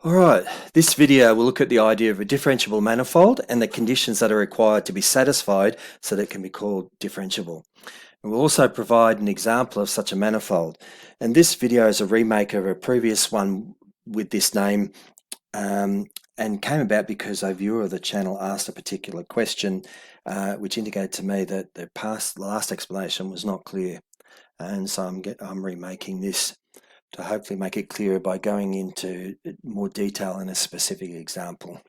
Alright, this video will look at the idea of a differentiable manifold and the conditions that are required to be satisfied so that it can be called differentiable. And we'll also provide an example of such a manifold. And this video is a remake of a previous one with this name and came about because a viewer of the channel asked a particular question which indicated to me that the last explanation was not clear. And so I'm remaking this to hopefully make it clearer by going into more detail in a specific example.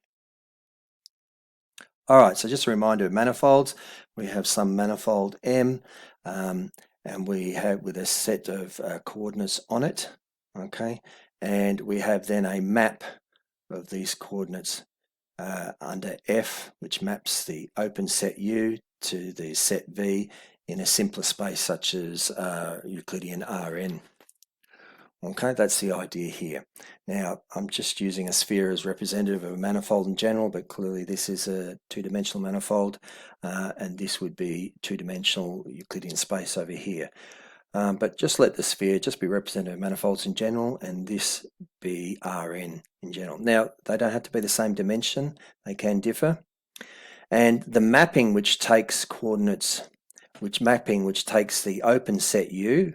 All right, so just a reminder of manifolds. We have some manifold M, and we have with a set of coordinates on it, okay? And we have then a map of these coordinates under F, which maps the open set U to the set V in a simpler space such as Euclidean Rn. Okay, that's the idea here. Now, I'm just using a sphere as representative of a manifold in general, but clearly this is a two-dimensional manifold, and this would be two-dimensional Euclidean space over here. But just let the sphere just be representative of manifolds in general, and this be Rn in general. Now, they don't have to be the same dimension, they can differ. And the mapping which takes coordinates, which takes the open set U,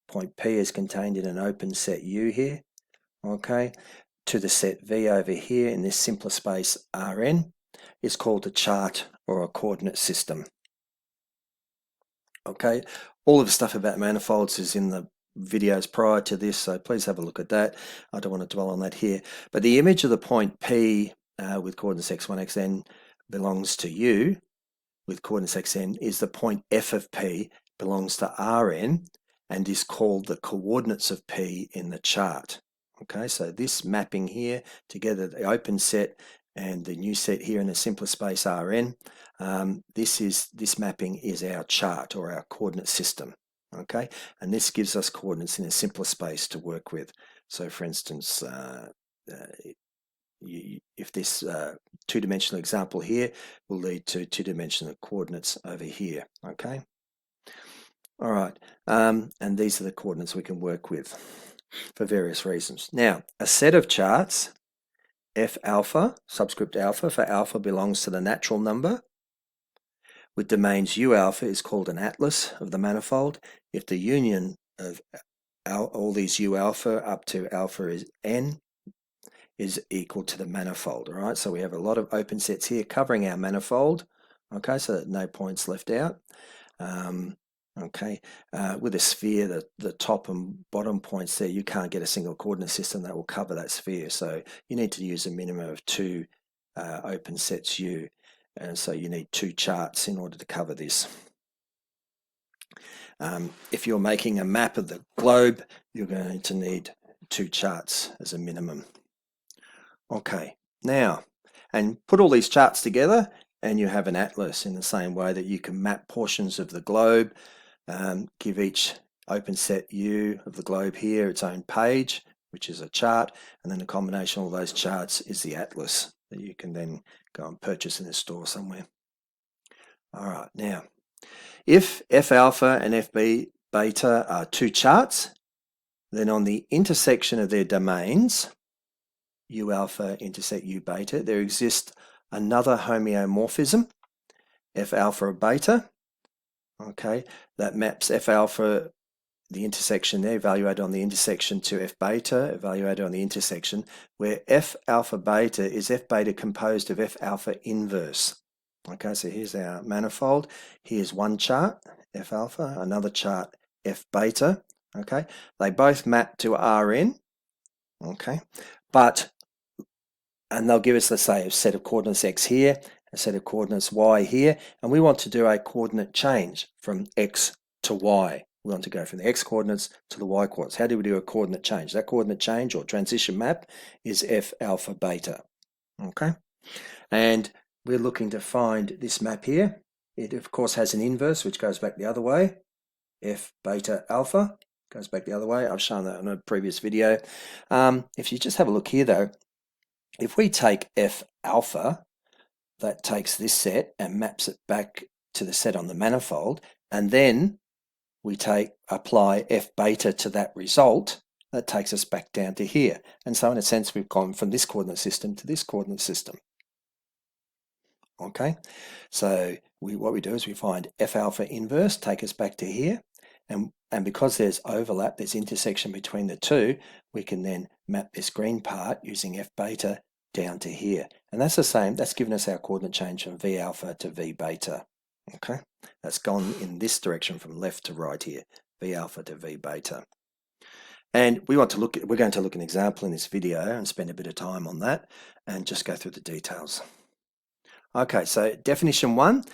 point P is contained in an open set U here, okay, to the set V over here in this simpler space Rn is called a chart or a coordinate system. Okay, all of the stuff about manifolds is in the videos prior to this, so please have a look at that. I don't want to dwell on that here. But the image of the point P with coordinates x1, xn belongs to U with coordinates xn is the point F of P belongs to Rn and is called the coordinates of P in the chart. Okay, so this mapping here, together the open set and the new set here in a simpler space Rn, this mapping is our chart or our coordinate system. Okay, and this gives us coordinates in a simpler space to work with. So for instance, if this two-dimensional example here will lead to two-dimensional coordinates over here. Okay. All right, and these are the coordinates we can work with for various reasons. Now, a set of charts, F alpha, subscript alpha for alpha belongs to the natural number, with domains U alpha is called an atlas of the manifold. If the union of all these U alpha up to alpha is N is equal to the manifold, all right? So we have a lot of open sets here covering our manifold, okay, so that no points left out. Okay, with a sphere, the top and bottom points there, you can't get a single coordinate system that will cover that sphere. So you need to use a minimum of two open sets U. And so you need two charts in order to cover this. If you're making a map of the globe, you're going to need two charts as a minimum. Okay, now, and put all these charts together and you have an atlas in the same way that you can map portions of the globe. Give each open set U of the globe here its own page, which is a chart, and then the combination of all those charts is the atlas that you can then go and purchase in a store somewhere. All right, now, if F alpha and F beta are two charts, then on the intersection of their domains, U alpha intersect U beta, there exists another homeomorphism, F alpha beta. Okay, that maps F alpha, the intersection there, evaluated on the intersection, to F beta, evaluated on the intersection, where F alpha beta is F beta composed of F alpha inverse. Okay, so here's our manifold. Here's one chart, F alpha, another chart, F beta. Okay, they both map to Rn. Okay, and they'll give us, let's say, a set of coordinates x here, a set of coordinates y here, and we want to do a coordinate change from x to y. We want to go from the x coordinates to the y coordinates. How do we do a coordinate change? That coordinate change or transition map is F alpha beta. Okay, and we're looking to find this map here. It of course has an inverse which goes back the other way. F beta alpha goes back the other way. I've shown that in a previous video. If you just have a look here though, if we take F alpha, that takes this set and maps it back to the set on the manifold, and then we apply F beta to that result, that takes us back down to here. And so in a sense, we've gone from this coordinate system to this coordinate system. Okay, so what we do is we find F alpha inverse, take us back to here. And because there's overlap, there's intersection between the two, we can then map this green part using F beta down to here. And that's the same, that's given us our coordinate change from V alpha to V beta. Okay, that's gone in this direction from left to right here, V alpha to V beta. And we're going to look at an example in this video and spend a bit of time on that and just go through the details. Okay, so definition 1,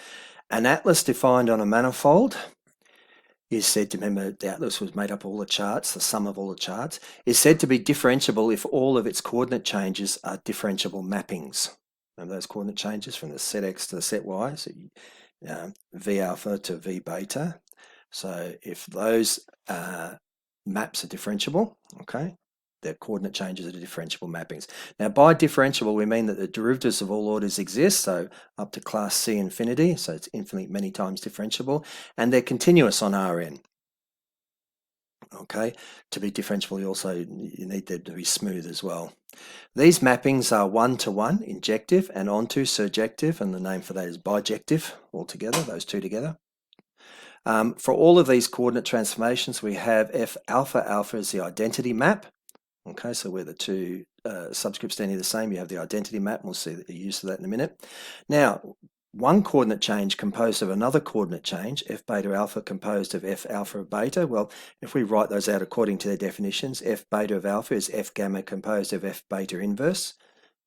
an atlas defined on a manifold is said to, remember the atlas was made up of all the charts, the sum of all the charts, is said to be differentiable if all of its coordinate changes are differentiable mappings. Remember those coordinate changes from the set x to the set y, so V alpha to V beta. So if those maps are differentiable, okay, their coordinate changes are differentiable mappings. Now by differentiable we mean that the derivatives of all orders exist, so up to class C infinity, so it's infinitely many times differentiable, and they're continuous on Rn. Okay, to be differentiable you need them to be smooth as well. These mappings are one-to-one injective and onto surjective, and the name for that is bijective altogether, those two together. For all of these coordinate transformations we have F alpha alpha is the identity map. Okay, so where the two subscripts standing the same, you have the identity map, and we'll see the use of that in a minute. Now, one coordinate change composed of another coordinate change, F beta alpha composed of F alpha of beta, well, if we write those out according to their definitions, F beta of alpha is F gamma composed of F beta inverse.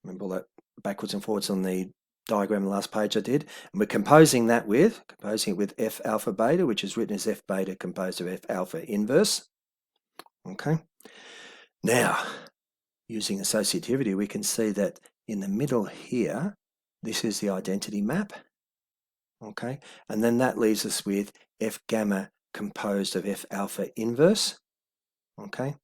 Remember all that backwards and forwards on the diagram the last page I did, and we're composing it with F alpha beta, which is written as F beta composed of F alpha inverse. Okay. Now, using associativity, we can see that in the middle here, this is the identity map, okay, and then that leaves us with F gamma composed of F alpha inverse, okay,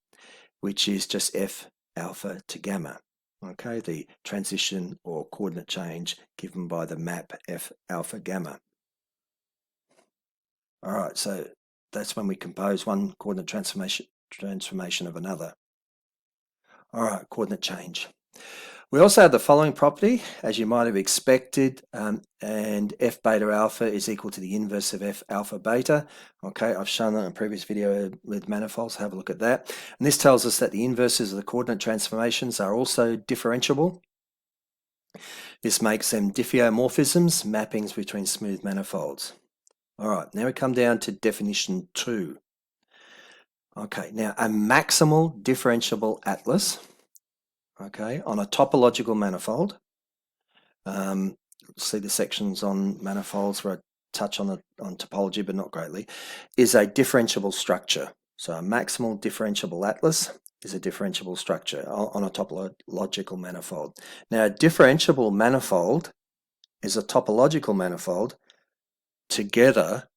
which is just F alpha to gamma, okay, the transition or coordinate change given by the map F alpha gamma. All right, so that's when we compose one coordinate transformation of another. All right, coordinate change. We also have the following property, as you might have expected, and F beta alpha is equal to the inverse of F alpha beta. Okay, I've shown that in a previous video with manifolds, have a look at that. And this tells us that the inverses of the coordinate transformations are also differentiable. This makes them diffeomorphisms, mappings between smooth manifolds. All right, now we come down to definition 2. Okay, now a maximal differentiable atlas, okay, on a topological manifold. See the sections on manifolds where I touch on topology, but not greatly, is a differentiable structure. So a maximal differentiable atlas is a differentiable structure on a topological manifold. Now a differentiable manifold is a topological manifold together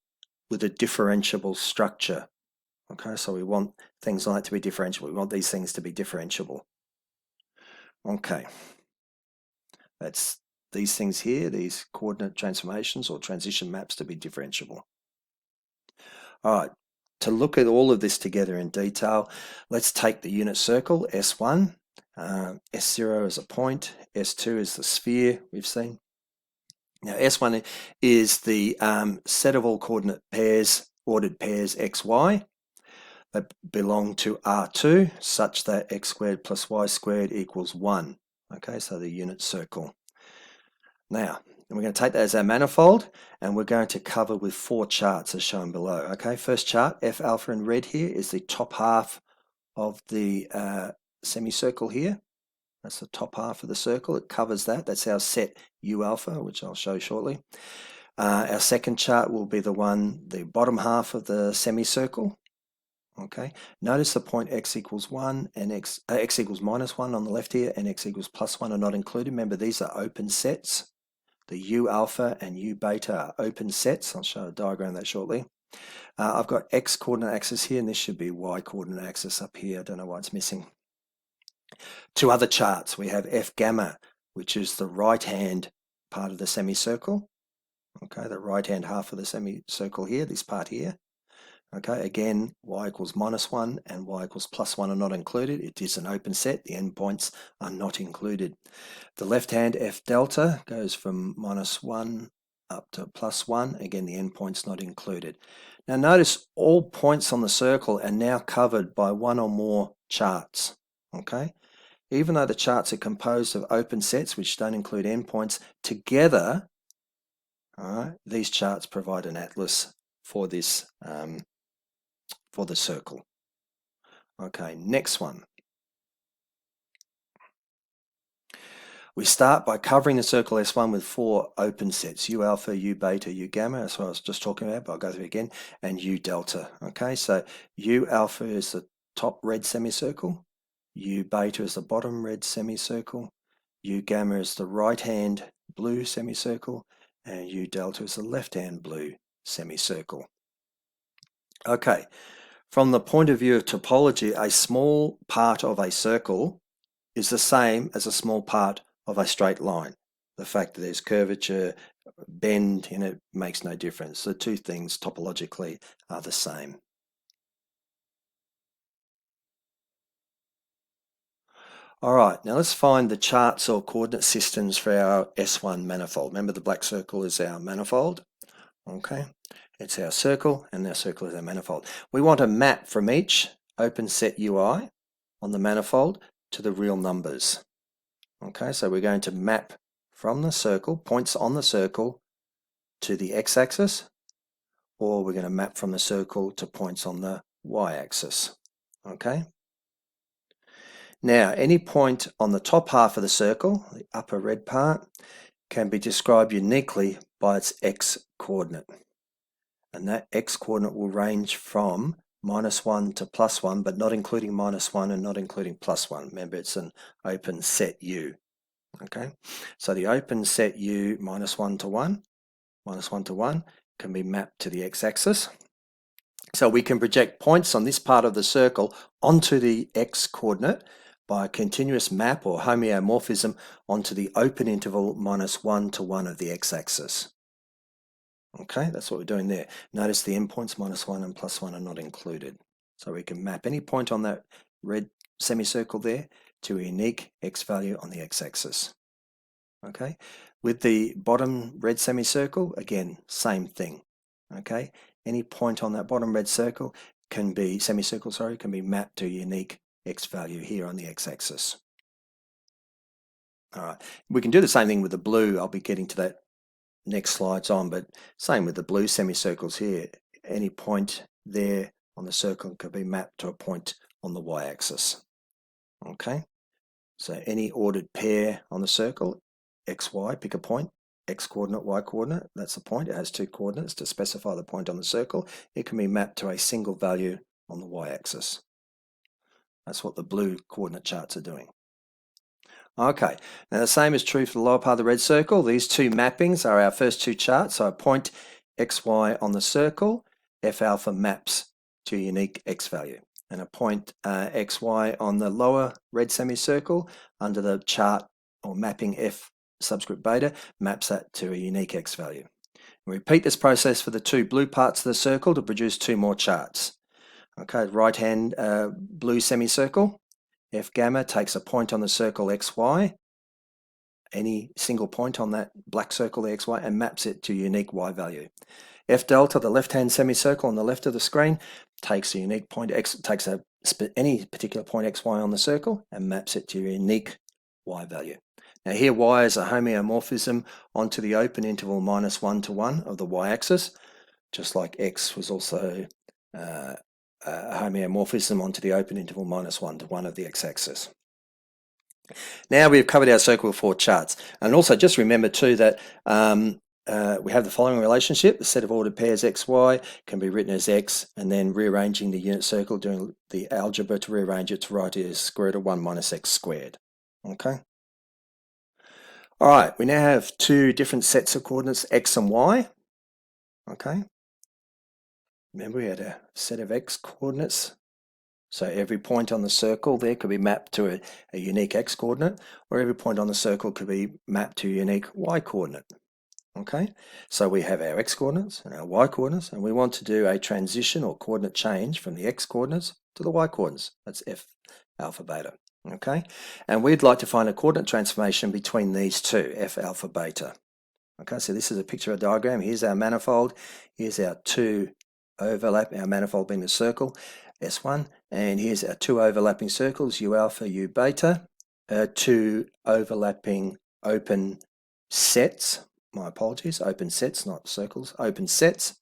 with a differentiable structure. Okay, so we want things like to be differentiable. We want these things to be differentiable. Okay, that's these things here, these coordinate transformations or transition maps to be differentiable. All right, to look at all of this together in detail, let's take the unit circle, S1, S0 is a point, S2 is the sphere we've seen. Now S1 is the set of all coordinate pairs, ordered pairs XY, that belong to R2 such that x squared plus y squared equals 1. Okay, so the unit circle. Now, we're going to take that as our manifold and we're going to cover with 4 charts as shown below. Okay, first chart, F alpha in red here is the top half of the semicircle here. That's the top half of the circle. It covers that. That's our set U alpha, which I'll show shortly. Our second chart will be the bottom half of the semicircle. Okay, notice the point x equals 1 and x equals minus 1 on the left here and x equals plus 1 are not included. Remember, these are open sets. The U alpha and U beta are open sets. I'll show a diagram of that shortly. I've got x coordinate axis here and this should be y coordinate axis up here. I don't know why it's missing. 2 other charts. We have F gamma, which is the right hand part of the semicircle. Okay, the right hand half of the semicircle here, this part here. Okay, again, y equals -1 and y equals +1 are not included. It is an open set. The endpoints are not included. The left hand f delta goes from -1 up to +1. Again, the endpoint's not included. Now notice all points on the circle are now covered by one or more charts. Okay, even though the charts are composed of open sets which don't include endpoints, together, all right, these charts provide an atlas for this for the circle. Okay, next one. We start by covering the circle S1 with 4 open sets, U alpha, U beta, U gamma, that's what I was just talking about, but I'll go through it again, and U delta. Okay, so U alpha is the top red semicircle, U beta is the bottom red semicircle, U gamma is the right-hand blue semicircle, and U delta is the left-hand blue semicircle. Okay, from the point of view of topology, a small part of a circle is the same as a small part of a straight line. The fact that there's curvature, bend in it makes no difference. The two things topologically are the same. All right, now let's find the charts or coordinate systems for our S1 manifold. Remember, the black circle is our manifold. Okay, it's our circle, and our circle is our manifold. We want a map from each open set UI on the manifold to the real numbers. Okay, so we're going to map from the circle, points on the circle, to the x-axis, or we're going to map from the circle to points on the y-axis. Okay. Now, any point on the top half of the circle, the upper red part, can be described uniquely by its x-coordinate. And that x-coordinate will range from -1 to +1, but not including -1 and not including +1. Remember, it's an open set U. Okay, so the open set U -1 to 1, -1 to 1 can be mapped to the x-axis. So we can project points on this part of the circle onto the x-coordinate by a continuous map or homeomorphism onto the open interval -1 to 1 of the x-axis. Okay, that's what we're doing there. Notice the endpoints -1 and +1 are not included. So we can map any point on that red semicircle there to a unique x value on the x-axis. Okay, with the bottom red semicircle, again, same thing. Okay, any point on that bottom red circle can be, semicircle, sorry, can be mapped to a unique x value here on the x-axis. All right, we can do the same thing with the blue. I'll be getting to that next slides on, but same with the blue semicircles here. Any point there on the circle can be mapped to a point on the y-axis. Okay, so any ordered pair on the circle, x, y, pick a point, x coordinate, y coordinate, that's the point. It has 2 coordinates to specify the point on the circle. It can be mapped to a single value on the y-axis. That's what the blue coordinate charts are doing. Okay, now the same is true for the lower part of the red circle. These two mappings are our first 2 charts. So a point xy on the circle, f alpha maps to a unique x value. And a point xy on the lower red semicircle under the chart or mapping f subscript beta maps that to a unique x value. We repeat this process for the 2 blue parts of the circle to produce 2 more charts. Okay, right hand blue semicircle, f gamma takes a point on the circle xy, any single point on that black circle the xy, and maps it to a unique y value. F delta, the left hand semicircle on the left of the screen, takes a unique point takes any particular point xy on the circle and maps it to a unique y value. Now here y is a homeomorphism onto the open interval -1 to 1 of the y-axis, just like x was also a homeomorphism onto the open interval -1 to 1 of the x-axis. Now we've covered our circle with 4 charts, and also just remember too that we have the following relationship. The set of ordered pairs xy can be written as x, and then rearranging the unit circle, doing the algebra to rearrange it to write it as square root of 1 minus x squared. Okay. All right, we now have 2 different sets of coordinates, x and y. Okay. Remember, we had a set of x coordinates. So every point on the circle there could be mapped to a unique x coordinate, or every point on the circle could be mapped to a unique y coordinate. Okay, so we have our x coordinates and our y coordinates, and we want to do a transition or coordinate change from the x coordinates to the y coordinates. That's f alpha beta. Okay, and we'd like to find a coordinate transformation between these two, f alpha beta. Okay, so this is a picture of a diagram. Here's our manifold. Here's our two overlap, our manifold being the circle, S1, and here's our two overlapping circles, U alpha, U beta, two overlapping open sets. My apologies, open sets, not circles, open sets.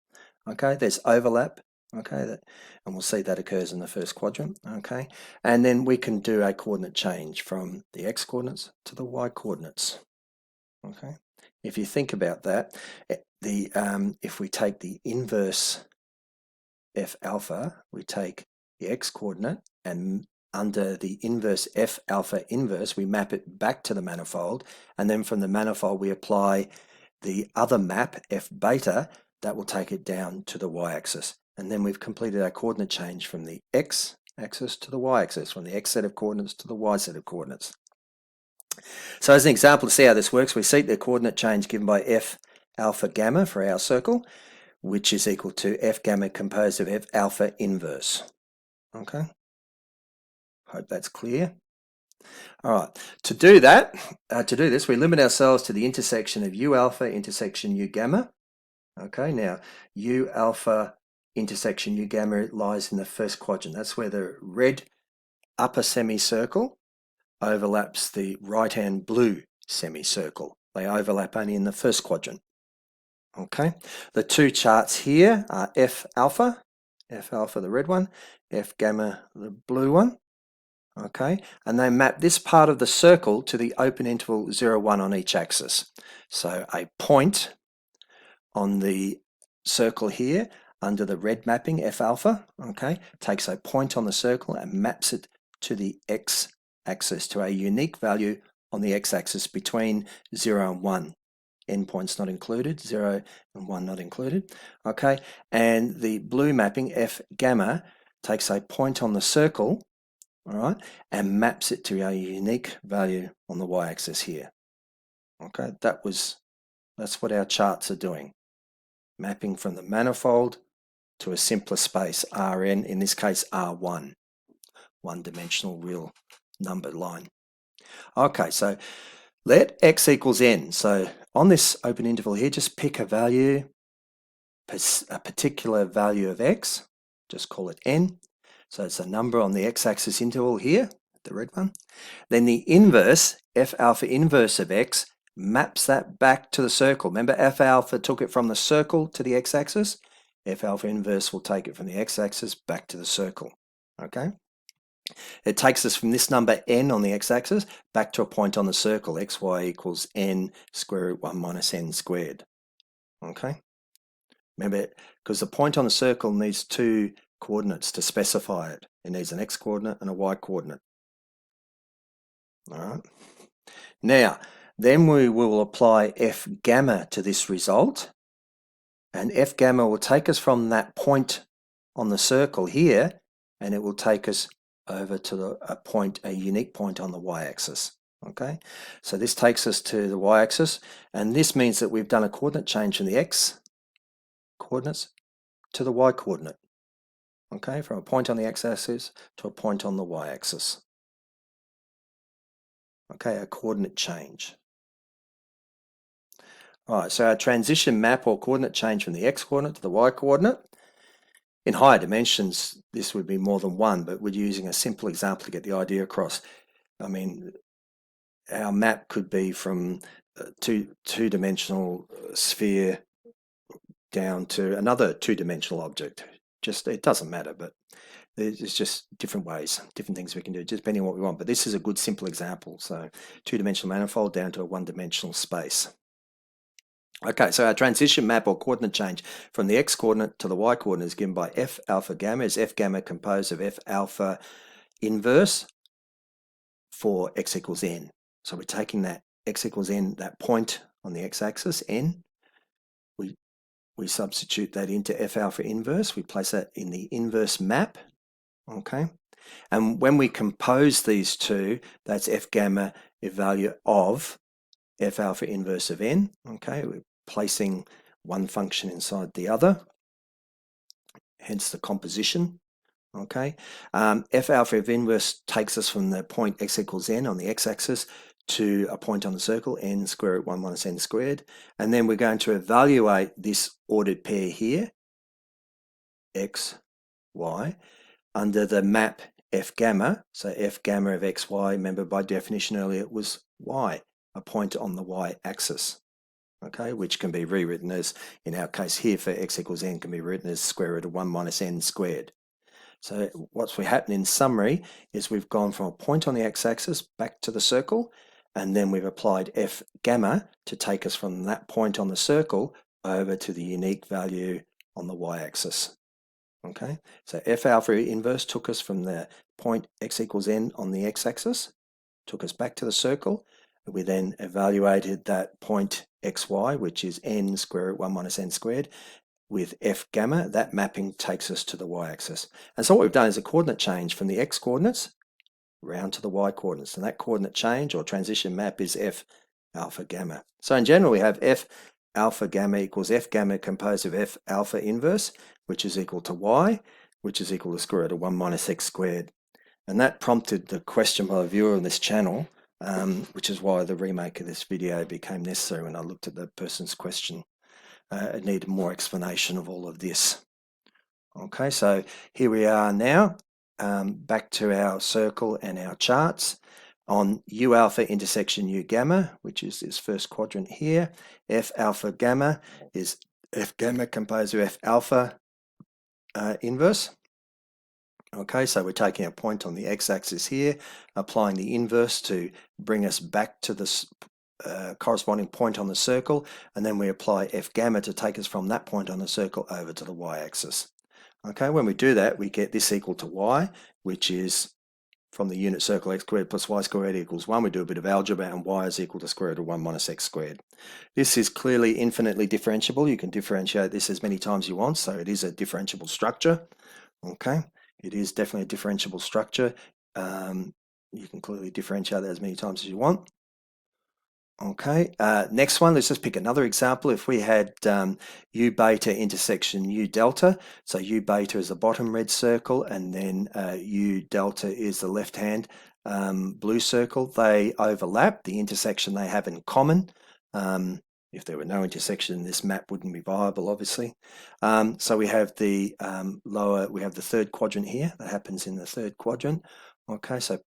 Okay, there's overlap. Okay, and we'll see that occurs in the first quadrant. Okay, and then we can do a coordinate change from the x coordinates to the y coordinates. Okay, if you think about that, if we take the inverse f alpha, we take the x coordinate, and under the inverse f alpha inverse, we map it back to the manifold, and then from the manifold we apply the other map, f beta, that will take it down to the y-axis. And then we've completed our coordinate change from the x-axis to the y-axis, from the x set of coordinates to the y set of coordinates. So as an example to see how this works, we seek the coordinate change given by f alpha gamma for our circle, which is equal to f gamma composed of f alpha inverse. Okay, hope that's clear. All right, to do this, we limit ourselves to the intersection of u alpha intersection u gamma. Okay, now u alpha intersection u gamma lies in the first quadrant. That's where the red upper semicircle overlaps the right-hand blue semicircle. They overlap only in the first quadrant. Okay, the two charts here are f alpha the red one, f gamma the blue one. Okay, and they map this part of the circle to the open interval 0, 1 on each axis. So a point on the circle here under the red mapping f alpha, okay, takes a point on the circle and maps it to the x-axis, to a unique value on the x-axis between 0 and 1. Endpoints not included, 0 and 1 not included. Okay, and the blue mapping f gamma takes a point on the circle, all right, and maps it to a unique value on the y-axis here. Okay, that's what our charts are doing. Mapping from the manifold to a simpler space, Rn, in this case R1, one-dimensional real number line. Okay, so let x equals n. So on this open interval here, just pick a value, a particular value of x, just call it n. So it's a number on the x-axis interval here, the red one. Then the inverse, f alpha inverse of x, maps that back to the circle. Remember, f alpha took it from the circle to the x-axis. F alpha inverse will take it from the x-axis back to the circle. Okay? It takes us from this number n on the x-axis back to a point on the circle, xy equals n square root 1 minus n squared. Okay? Remember, because the point on the circle needs two coordinates to specify it. It needs an x coordinate and a y coordinate. All right? Now, then we will apply f gamma to this result, and f gamma will take us from that point on the circle here, and it will take us over to a unique point on the y-axis. Okay, so this takes us to the y-axis, and this means that we've done a coordinate change from the x coordinates to the y coordinate. Okay, from a point on the x-axis to a point on the y-axis. Okay, a coordinate change. All right, so our transition map or coordinate change from the x-coordinate to the y-coordinate. In higher dimensions, this would be more than one, but we're using a simple example to get the idea across. I mean, our map could be from a two-dimensional sphere down to another two-dimensional object. It doesn't matter, but there's just different ways, different things we can do, just depending on what we want. But this is a good simple example. So two-dimensional manifold down to a one-dimensional space. Okay, so our transition map or coordinate change from the x-coordinate to the y-coordinate is given by f alpha gamma. Is f gamma composed of f alpha inverse for x equals n. So we're taking that x equals n, that point on the x-axis, n. We substitute that into f alpha inverse. We place that in the inverse map. Okay, and when we compose these two, that's f gamma, a value of f alpha inverse of n. Okay, we placing one function inside the other, hence the composition. Okay, f alpha of inverse takes us from the point x equals n on the x-axis to a point on the circle, n square root 1 minus n squared, and then we're going to evaluate this ordered pair here, x, y, under the map f gamma. So f gamma of xy, remember by definition earlier it was y, a point on the y-axis, okay, which can be rewritten as, in our case here for x equals n, can be written as square root of 1 minus n squared. So what's happened in summary is we've gone from a point on the x-axis back to the circle, and then we've applied f gamma to take us from that point on the circle over to the unique value on the y-axis. Okay, so f alpha inverse took us from the point x equals n on the x-axis, took us back to the circle. We then evaluated that point xy, which is n square root 1 minus n squared, with f gamma. That mapping takes us to the y-axis. And so what we've done is a coordinate change from the x coordinates round to the y coordinates, and that coordinate change or transition map is f alpha gamma. So in general we have f alpha gamma equals f gamma composed of f alpha inverse, which is equal to y, which is equal to square root of 1 minus x squared. And that prompted the question by a viewer on this channel, which is why the remake of this video became necessary when I looked at the person's question. It needed more explanation of all of this. Okay, so here we are now, back to our circle and our charts. On U alpha intersection U gamma, which is this first quadrant here, F alpha gamma is F gamma composed of F alpha inverse. Okay, so we're taking a point on the x-axis here, applying the inverse to bring us back to the corresponding point on the circle, and then we apply f gamma to take us from that point on the circle over to the y-axis. Okay, when we do that, we get this equal to y, which is from the unit circle x squared plus y squared equals 1. We do a bit of algebra, and y is equal to square root of 1 minus x squared. This is clearly infinitely differentiable. You can differentiate this as many times as you want, so it is a differentiable structure. Okay, it is definitely a differentiable structure. You can clearly differentiate that as many times as you want. Okay, next one, let's just pick another example. If we had U beta intersection U delta, so U beta is the bottom red circle, and then U delta is the left hand blue circle. They overlap, the intersection they have in common. If there were no intersection, this map wouldn't be viable, obviously. So we have the we have the third quadrant here, that happens in the third quadrant. Okay, so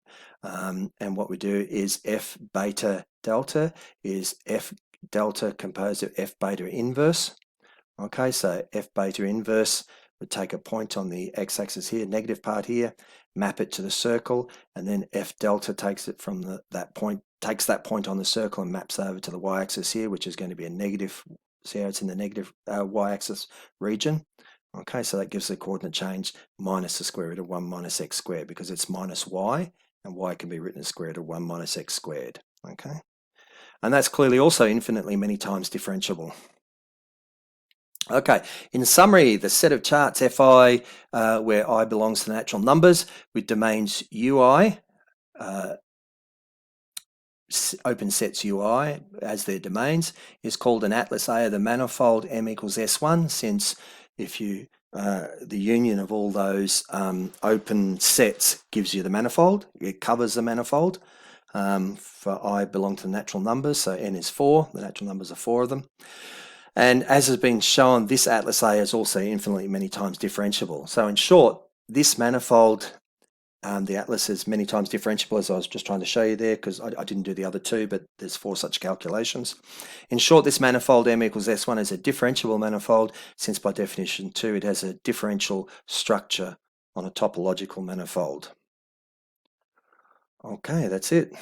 and what we do is f beta delta is f delta composed of f beta inverse. Okay, so f beta inverse would take a point on the x-axis here, negative part here, map it to the circle, and then f delta takes it from that point on the circle and maps over to the y-axis here, which is going to be a negative. See how it's in the negative y-axis region. Okay, so that gives the coordinate change minus the square root of 1 minus x squared, because it's minus y, and y can be written as square root of 1 minus x squared. Okay, and that's clearly also infinitely many times differentiable. Okay, in summary, the set of charts Fi, where I belongs to natural numbers, with domains Ui, open sets Ui as their domains, is called an atlas A of the manifold M equals S1, since if you the union of all those open sets gives you the manifold. It covers the manifold. For I belong to natural numbers, so n is 4. The natural numbers are 4 of them. And as has been shown, this atlas A is also infinitely many times differentiable. So in short, this manifold, the atlas is many times differentiable, as I was just trying to show you there, because I didn't do the other two, but there's 4 such calculations. In short, this manifold M equals S1 is a differentiable manifold, since by definition 2 it has a differential structure on a topological manifold. Okay, that's it.